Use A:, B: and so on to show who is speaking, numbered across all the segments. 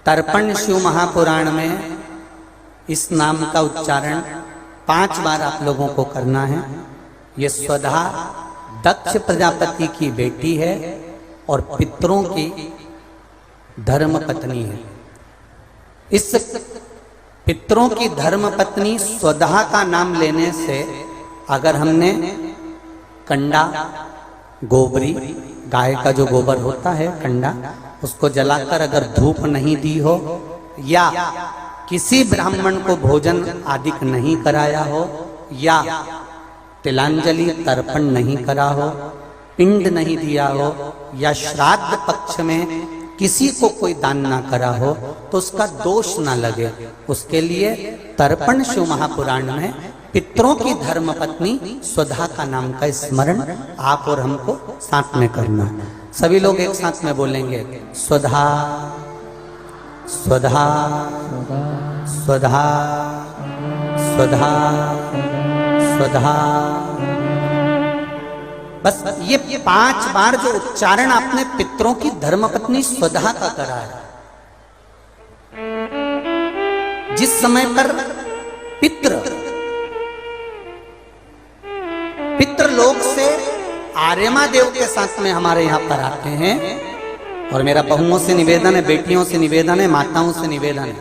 A: तर्पण शिव महापुराण में इस नाम का उच्चारण 5 बार आप लोगों को करना है। ये स्वधा दक्ष प्रजापति की बेटी है और पितरों की धर्म पत्नी है। इस पितरों की धर्म पत्नी स्वधा का नाम लेने से अगर हमने कंडा, गोबरी, गाय का जो गोबर होता है कंडा, उसको जलाकर अगर धूप नहीं दी हो या किसी ब्राह्मण को भोजन आदि नहीं कराया हो या तिलांजलि तर्पण नहीं करा हो, पिंड नहीं दिया हो या श्राद्ध पक्ष में किसी को कोई दान ना करा हो तो उसका दोष ना लगे, उसके लिए तर्पण शिव महापुराण में पितरों की धर्मपत्नी स्वधा का नाम का स्मरण आप और हमको साथ में करना। सभी लोग एक साथ में बोलेंगे, स्वधा स्वधा स्वधा स्वधा स्वधा। बस ये 5 बार जो उच्चारण आपने पितरों की धर्मपत्नी स्वधा का करा है, जिस समय पर पितृलोक से आर्यमा देव के साथ में हमारे यहाँ पर आते हैं। और मेरा बहुओं से निवेदन है, बेटियों से निवेदन है, माताओं से निवेदन है,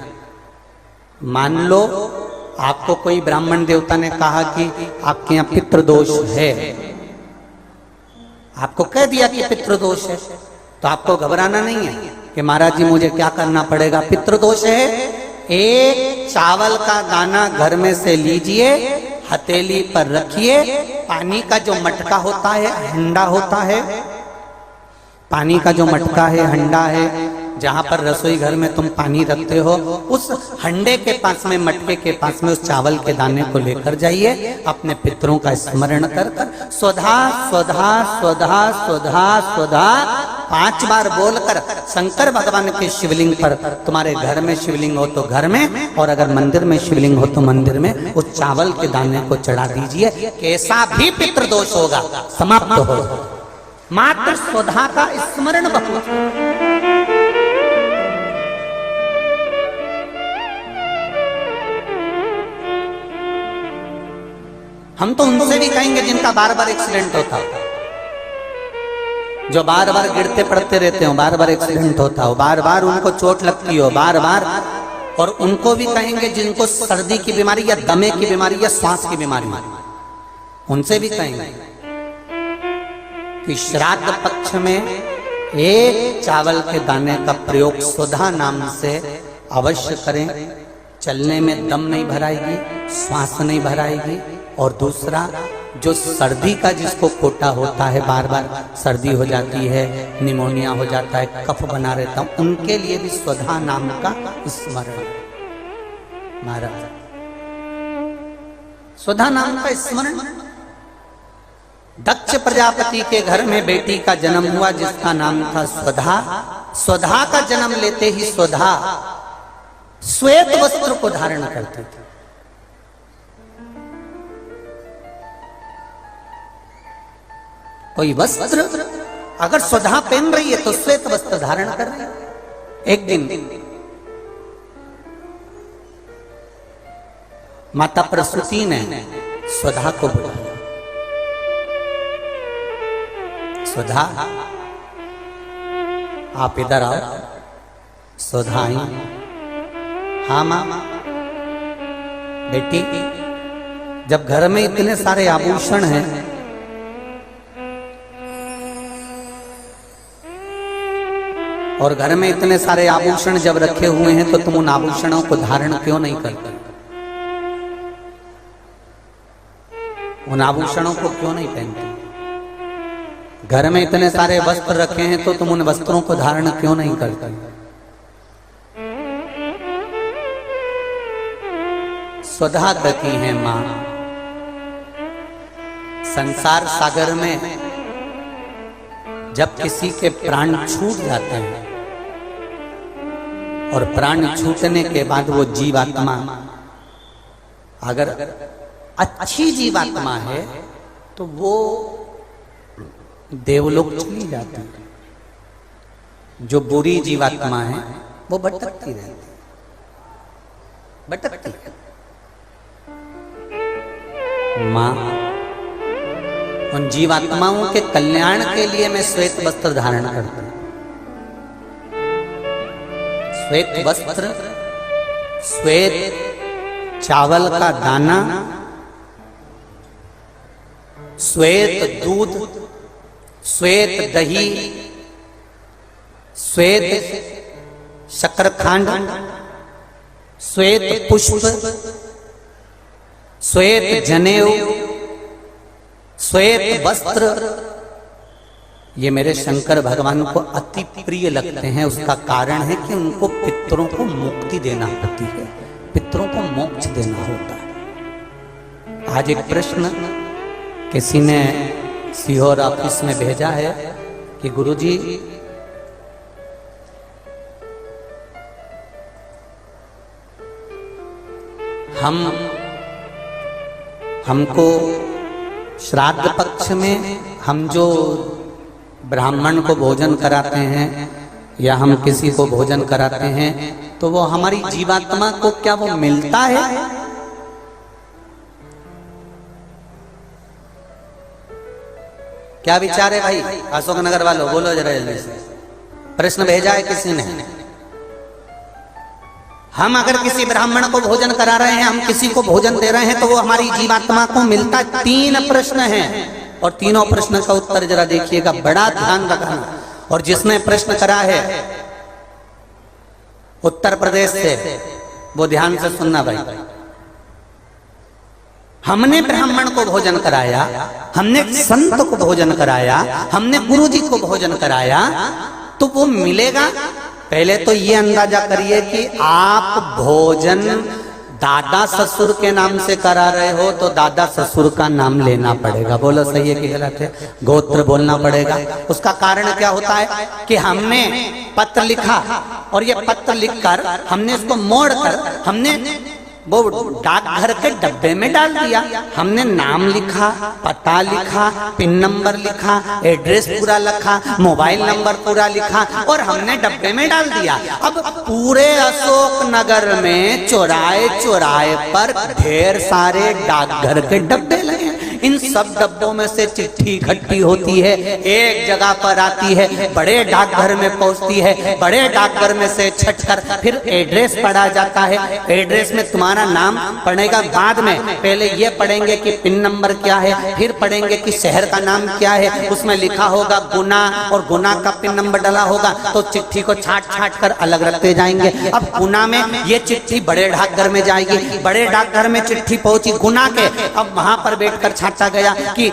A: मान लो आपको कोई ब्राह्मण देवता ने कहा कि आपके यहाँ पितृदोष है, आपको कह दिया कि पितृदोष है, तो आपको घबराना नहीं है कि महाराज जी मुझे क्या करना पड़ेगा। पितृदोष है, एक चावल का दाना घर में से लीजिए, हथेली पर रखिए, पानी का जो मटका होता है, हंडा होता है, पानी का जो मटका है, हंडा है, जहां पर रसोई घर में तुम पानी रखते हो, उस हंडे के पास में, मटके के पास में उस चावल के दाने को लेकर जाइए, अपने पितरों का स्मरण कर कर स्वधा स्वधा स्वधा स्वधा स्वधा 5 बार बोलकर शंकर भगवान के शिवलिंग पर, तुम्हारे घर में शिवलिंग हो तो घर में, और अगर मंदिर में शिवलिंग हो तो मंदिर में, उस चावल के दाने को चढ़ा दीजिए। कैसा भी पितृदोष होगा समाप्त हो, मात्र स्वधा का स्मरण बहुत। हम तो उनसे भी कहेंगे जिनका बार बार एक्सीडेंट होता हो, जो बार बार गिरते पड़ते रहते हो, बार बार एक्सीडेंट होता हो, बार बार उनको चोट लगती हो, बार बार, और उनको भी कहेंगे जिनको सर्दी की बीमारी या दमे की बीमारी या श्वास की बीमारी, उनसे भी कहेंगे कि श्राद्ध पक्ष में एक चावल के दाने का प्रयोग स्वधा नाम से अवश्य करें। चलने में दम नहीं भराएगी, श्वास नहीं भराएगी। और दूसरा, जो सर्दी का जिसको कोटा होता है, बार बार सर्दी हो जाती है, निमोनिया हो जाता है, कफ बना रहता है, उनके लिए भी स्वधा नाम का स्मरण। महाराज स्वधा नाम का स्मरण। दक्ष प्रजापति के घर में बेटी का जन्म हुआ जिसका नाम था स्वधा। स्वधा का जन्म लेते ही स्वधा श्वेत वस्त्र को धारण करते थे। कोई वस्त्र अगर स्वधा पहन रही है तो श्वेत वस्त्र धारण कर रही है। एक दिन माता प्रसूति ने स्वधा को बुलाया। स्वधा, आप इधर आओ। स्वधा आई। हाँ मां। बेटी, जब घर में इतने सारे आभूषण हैं, और घर में इतने सारे आभूषण जब रखे हुए हैं, तो तुम उन आभूषणों को धारण क्यों नहीं करते? उन आभूषणों को क्यों नहीं पहनते? घर में इतने सारे वस्त्र रखे हैं, तो तुम उन वस्त्रों को धारण क्यों नहीं करते? स्वधा कहती है मां, संसार सागर में जब किसी के प्राण छूट जाते हैं, और प्राण छूटने के बाद वो जीवात्मा अगर अच्छी जीवात्मा है तो वो देवलोक चली जाती है। जो बुरी जीवात्मा है वो भटकती रहती, भटकती है। मां उन जीवात्माओं के कल्याण के लिए मैं श्वेत वस्त्र धारण करता हूं। श्वेत वस्त्र, श्वेत चावल का दाना, श्वेत दूध, श्वेत दही, श्वेत शकरखंड, श्वेत पुष्प, श्वेत जनेऊ, श्वेत वस्त्र, ये मेरे शंकर भगवान को अति प्रिय लगते हैं। उसका कारण है कि उनको पितरों को मुक्ति देना होती है, पितरों को मोक्ष देना होता है। आज एक प्रश्न किसी ने सीहोर ऑफिस में भेजा है कि गुरुजी, हमको श्राद्ध पक्ष में हम जो ब्राह्मण को भोजन कराते हैं या हम किसी को भोजन कराते हैं तो वो हमारी जीवात्मा को क्या वो मिलता है? क्या विचार है भाई अशोकनगर वालों, बोलो जरा जल्दी से। प्रश्न भेजा है किसी ने। हम अगर किसी ब्राह्मण को भोजन करा रहे हैं, हम किसी को भोजन दे रहे हैं तो वो हमारी जीवात्मा को मिलता है। 3 प्रश्न हैं और तीनों प्रश्न का उत्तर जरा देखिएगा, बड़ा ध्यान रखना। और जिसने प्रश्न करा है उत्तर प्रदेश से, वो ध्यान से सुनना भाई। हमने ब्राह्मण को भोजन कराया, हमने संत को भोजन कराया, हमने गुरु जी को भोजन कराया, तो वो मिलेगा। पहले तो ये अंदाजा करिए कि आप भोजन दादा ससुर के नाम से करा रहे हो तो दादा ससुर का नाम लेना पड़ेगा। बोलो सही है कि गलत है? गोत्र बोलना पड़ेगा। उसका कारण क्या होता है कि हमने पत्र लिखा और ये पत्र लिखकर हमने इसको मोड़कर हमने वो डाकघर के डब्बे में डाल दिया। हमने नाम लिखा, पता लिखा, पिन नंबर लिखा, एड्रेस पूरा लिखा, मोबाइल नंबर पूरा लिखा और हमने डब्बे में डाल दिया। अब पूरे अशोक नगर में चौराहे चौराहे पर ढेर सारे डाकघर के डब्बे लगे। इन सब डब्बों में से चिट्ठी इकट्ठी होती है, एक जगह पर आती है, बड़े डाकघर में पहुंचती है, बड़े डाकघर में से छटकर फिर एड्रेस पढ़ा जाता है। एड्रेस में तुम्हारा नाम पढ़ेगा, बाद में पहले ये पढ़ेंगे कि पिन नंबर क्या है, फिर पढ़ेंगे कि शहर का नाम क्या है। उसमें लिखा होगा गुना और गुना का पिन नंबर डाला होगा तो चिट्ठी को छाट छाट कर अलग रखते जाएंगे। अब गुना में ये चिट्ठी बड़े डाकघर में जाएगी, बड़े डाकघर में चिट्ठी पहुंची गुना के। अब वहां पर बैठकर छाटा गया कि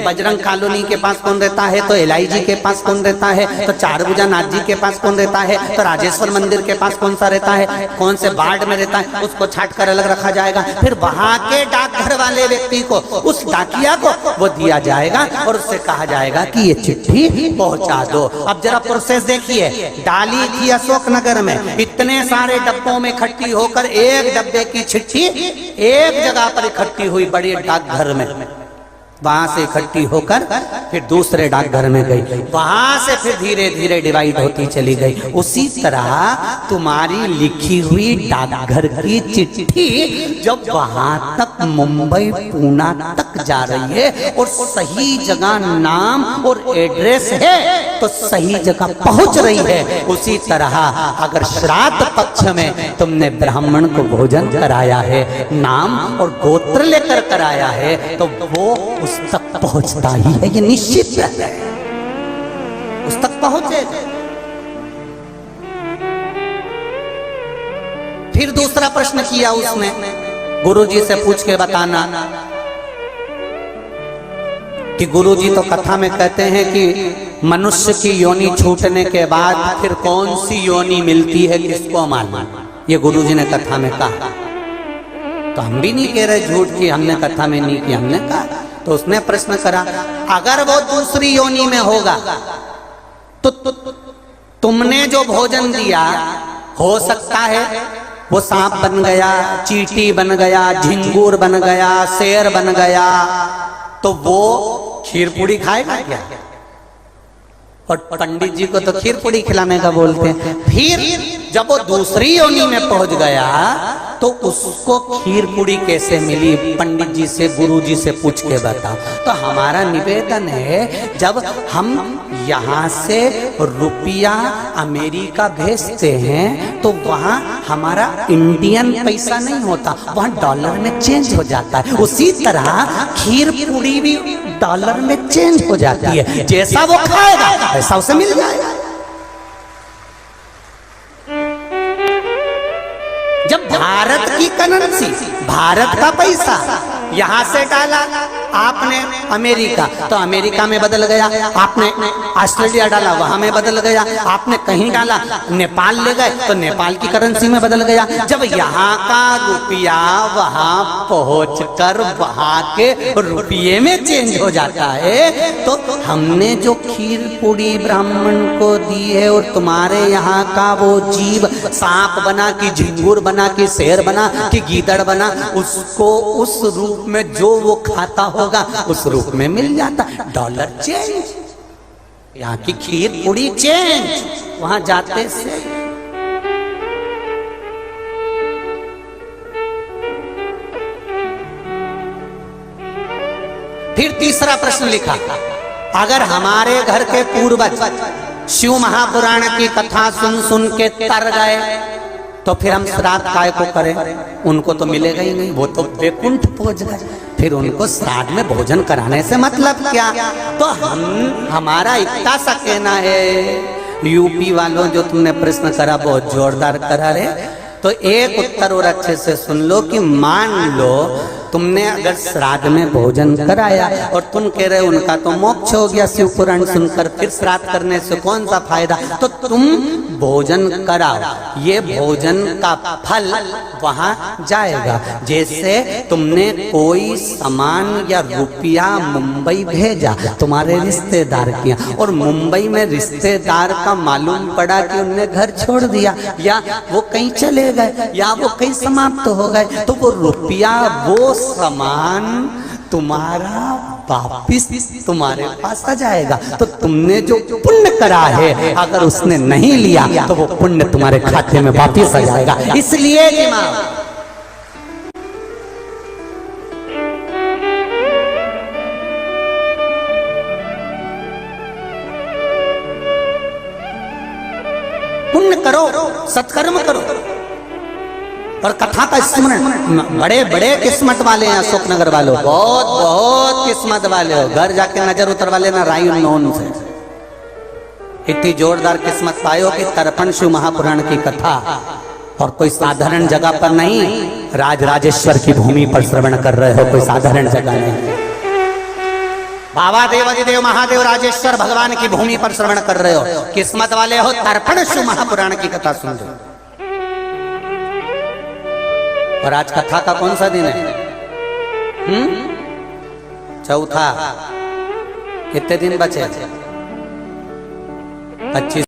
A: बजरंग कॉलोनी के पास कौन रहता है, तो एलआईजी के पास कौन रहता है, तो चारभुजा नाथ जी के पास कौन रहता है, तो राजेश्वर मंदिर के पास कौन सा रहता है, कौन से वार्ड में रहता है, उसको छाट कर अलग रखा जाएगा। फिर वहां के डाकघर वाले व्यक्ति को, उस डाकिया को वो दिया जाएगा और उससे कहा जाएगा कि ये चिट्ठी पहुंचा दो। अब जरा प्रोसेस देखिए, डाली थी अशोकनगर में, इतने सारे डब्बों में इकट्ठी होकर एक डब्बे की चिट्ठी एक जगह पर इकट्ठी हुई बड़ी डाकघर में। वहां से इकट्ठी होकर फिर दूसरे डाकघर में गई, वहां से फिर धीरे धीरे डिवाइड होती चली गई। उसी तरह तुम्हारी लिखी हुई डाकघर की चिट्ठी जब वहां तक मुंबई पूना तक जा रही है और सही जगह नाम और एड्रेस है तो सही जगह पहुंच रही है। उसी तरह अगर श्राद्ध पक्ष में तुमने ब्राह्मण को भोजन कराया है, नाम और गोत्र लेकर कराया है, तो वो उस तक पहुंचता ही है, ये निश्चित है, उस तक पहुंचे। फिर दूसरा प्रश्न किया उसने, गुरुजी से पूछ के बताना कि गुरुजी तो कथा में कहते हैं कि मनुष्य की योनि छूटने के बाद फिर कौन सी योनि मिलती है किसको मालूम। ये गुरुजी ने कथा में कहा, तो हम भी नहीं कह रहे झूठ की हमने कथा में नहीं की, हमने कहा। तो उसने प्रश्न करा, अगर वो दूसरी योनि में होगा तो तुमने जो भोजन दिया हो सकता है वो सांप बन गया, चींटी बन गया, झिंगूर बन गया, शेर बन गया, तो वो खीर पूड़ी खाएगा क्या? और पंडित जी को तो खीर पूड़ी खिलाने का बोलते हैं। फिर जब वो दूसरी योनि में पहुंच गया तो उसको खीर पूड़ी कैसे मिली, पंडित जी से गुरु जी से पूछ के बताओ। तो हमारा निवेदन है, जब हम यहाँ से रुपया अमेरिका भेजते हैं तो वहाँ हमारा इंडियन पैसा नहीं होता, वहाँ डॉलर में चेंज हो जाता है। उसी तरह खीर पूड़ी भी डॉलर में चेंज हो जाती है, जैसा वो खाएगा वैसा उसे मिल जाएगा। जब भारत की करेंसी, भारत का पैसा यहां से डाला आपने अमेरिका तो अमेरिका में बदल गया, आपने ऑस्ट्रेलिया डाला वहां में बदल गया, आपने कहीं डाला नेपाल ले गए तो नेपाल की करेंसी में बदल गया। जब यहाँ का रुपया वहां पहुंचकर वहां के रुपये में चेंज हो जाता है, तो हमने जो खीर पूड़ी ब्राह्मण को दी है और तुम्हारे यहाँ का वो जीव सांप बना कि झिंगुर बना कि शेर बना कि गीदड़ बना, उसको उस रूप में जो वो खाता होगा उस रूप में मिल जाता। डॉलर चेंज, यहाँ की खीर पूड़ी चेंज, वहां जाते से। फिर तीसरा प्रश्न लिखा, अगर हमारे घर के पूर्वज शिव महापुराण की कथा सुन सुन के तर गए तो फिर हम श्राद्ध काय को करें? उनको तो मिलेगा ही नहीं, वो तो वैकुंठ पहुंच गए, फिर उनको श्राद्ध में भोजन कराने से मतलब क्या? तो हमारा इतना सा कहना है, यूपी वालों जो तुमने प्रश्न करा बहुत जोरदार करा रे, तो एक उत्तर और अच्छे से सुन लो कि मान लो तुमने अगर श्राद्ध में भोजन कराया और तुम कह रहे उनका तो मोक्ष हो गया शिव पुराण सुनकर, फिर श्राद्ध करने से कौन सा फायदा? तो तुम भोजन कराओ, ये भोजन का फल वहां जाएगा। जैसे तुमने कोई सामान या रुपया मुंबई भेजा तुम्हारे रिश्तेदार किया, और मुंबई में रिश्तेदार का मालूम पड़ा कि उनने घर छोड़ दिया या वो कहीं चले गए या वो कहीं समाप्त हो गए, तो वो रुपया वो सामान तुम्हारा वापिस तुम्हारे पास आ जाएगा। तो तुमने जो पुण्य करा है अगर उसने नहीं लिया तो वो पुण्य तुम्हारे खाते में वापिस आ जाएगा। इसलिए पुण्य करो, सत्कर्म करो। और कथा का स्मरण, बड़े बड़े किस्मत वाले हैं अशोकनगर वालों, बहुत बहुत किस्मत वाले हो, घर जाके नजर उतरवा लेना रायू नोन से। इतनी जोरदार किस्मत पाए हो कि तर्पण शिव महापुराण की कथा और कोई साधारण जगह पर नहीं, राजराजेश्वर की भूमि पर श्रवण कर रहे हो, कोई साधारण जगह नहीं। बाबा देवादिदेव महादेव राजेश्वर भगवान की भूमि पर श्रवण कर रहे हो, किस्मत वाले हो, तर्पण शिव महापुराण की कथा सुन रहे हो। और आज कथा का कौन सा दिन है? चौथा। कितने दिन बचे? 25